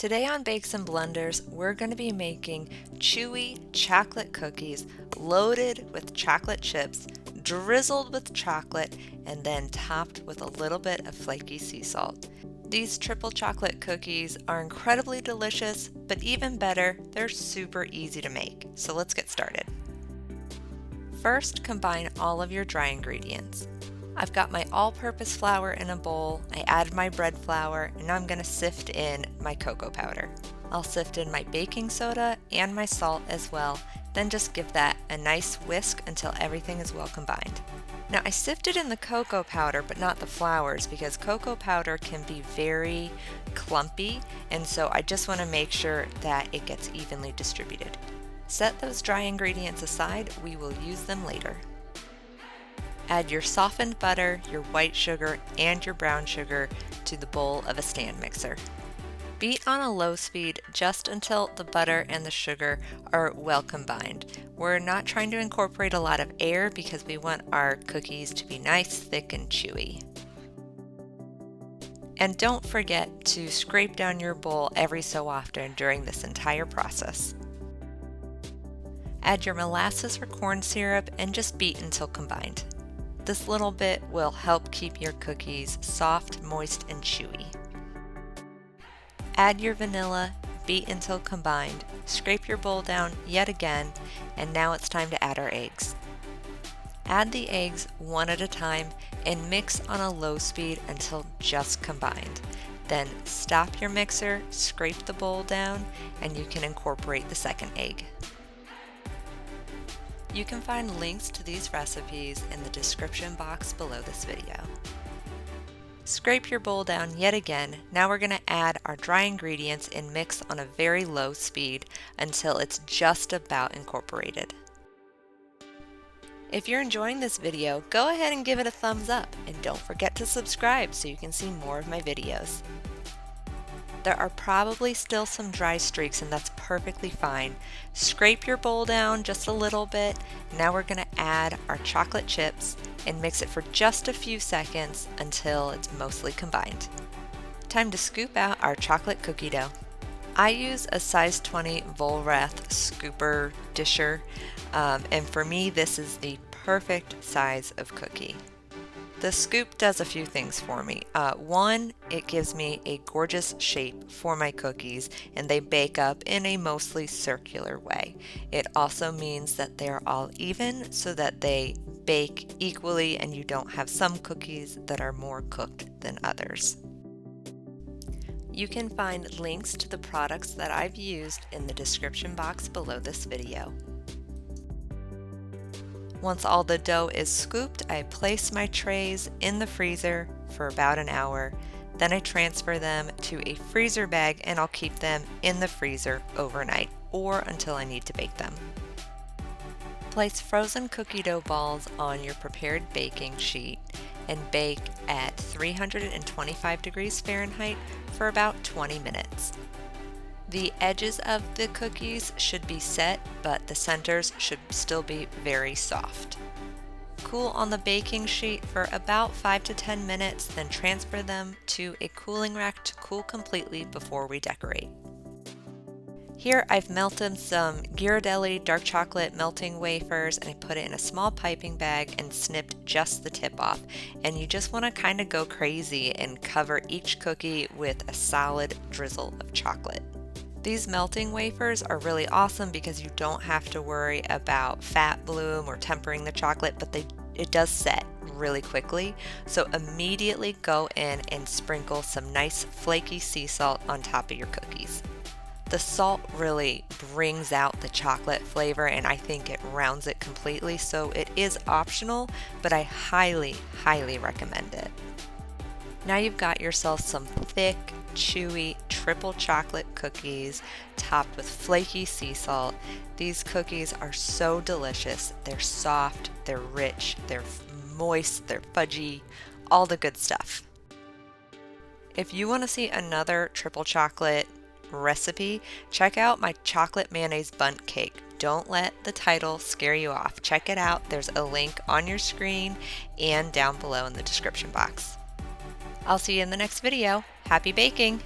Today on Bakes and Blenders, we're going to be making chewy chocolate cookies loaded with chocolate chips, drizzled with chocolate, and then topped with a little bit of flaky sea salt. These triple chocolate cookies are incredibly delicious, but even better, they're super easy to make. So let's get started. First, combine all of your dry ingredients. I've got my all-purpose flour in a bowl, I added my bread flour, and now I'm going to sift in my cocoa powder. I'll sift in my baking soda and my salt as well, then just give that a nice whisk until everything is well combined. Now I sifted in the cocoa powder but not the flours because cocoa powder can be very clumpy, and so I just want to make sure that it gets evenly distributed. Set those dry ingredients aside, we will use them later. Add your softened butter, your white sugar, and your brown sugar to the bowl of a stand mixer. Beat on a low speed just until the butter and the sugar are well combined. We're not trying to incorporate a lot of air because we want our cookies to be nice, thick, and chewy. And don't forget to scrape down your bowl every so often during this entire process. Add your molasses or corn syrup and just beat until combined. This little bit will help keep your cookies soft, moist, and chewy. Add your vanilla, beat until combined, scrape your bowl down yet again, and now it's time to add our eggs. Add the eggs one at a time and mix on a low speed until just combined. Then stop your mixer, scrape the bowl down, and you can incorporate the second egg. You can find links to these recipes in the description box below this video. Scrape your bowl down yet again. Now we're going to add our dry ingredients and mix on a very low speed until it's just about incorporated. If you're enjoying this video, go ahead and give it a thumbs up, and don't forget to subscribe so you can see more of my videos. There are probably still some dry streaks, and that's perfectly fine. Scrape your bowl down just a little bit. Now we're going to add our chocolate chips and mix it for just a few seconds until it's mostly combined. Time to scoop out our chocolate cookie dough. I use a size 20 Vollrath scooper disher, and for me this is the perfect size of cookie. The scoop does a few things for me. One, it gives me a gorgeous shape for my cookies, and they bake up in a mostly circular way. It also means that they're all even so that they bake equally and you don't have some cookies that are more cooked than others. You can find links to the products that I've used in the description box below this video. Once all the dough is scooped, I place my trays in the freezer for about an hour. Then I transfer them to a freezer bag and I'll keep them in the freezer overnight or until I need to bake them. Place frozen cookie dough balls on your prepared baking sheet and bake at 325 degrees Fahrenheit for about 20 minutes. The edges of the cookies should be set, but the centers should still be very soft. Cool on the baking sheet for about 5 to 10 minutes, then transfer them to a cooling rack to cool completely before we decorate. Here I've melted some Ghirardelli dark chocolate melting wafers, and I put it in a small piping bag and snipped just the tip off. And you just want to kind of go crazy and cover each cookie with a solid drizzle of chocolate. These melting wafers are really awesome because you don't have to worry about fat bloom or tempering the chocolate, but it does set really quickly. So immediately go in and sprinkle some nice flaky sea salt on top of your cookies. The salt really brings out the chocolate flavor, and I think it rounds it completely, so it is optional, but I highly, highly recommend it. Now you've got yourself some thick, chewy, triple chocolate cookies topped with flaky sea salt. These cookies are so delicious. They're soft, they're rich, they're moist, they're fudgy, all the good stuff. If you want to see another triple chocolate recipe, check out my chocolate mayonnaise bundt cake. Don't let the title scare you off. Check it out. There's a link on your screen and down below in the description box. I'll see you in the next video. Happy baking!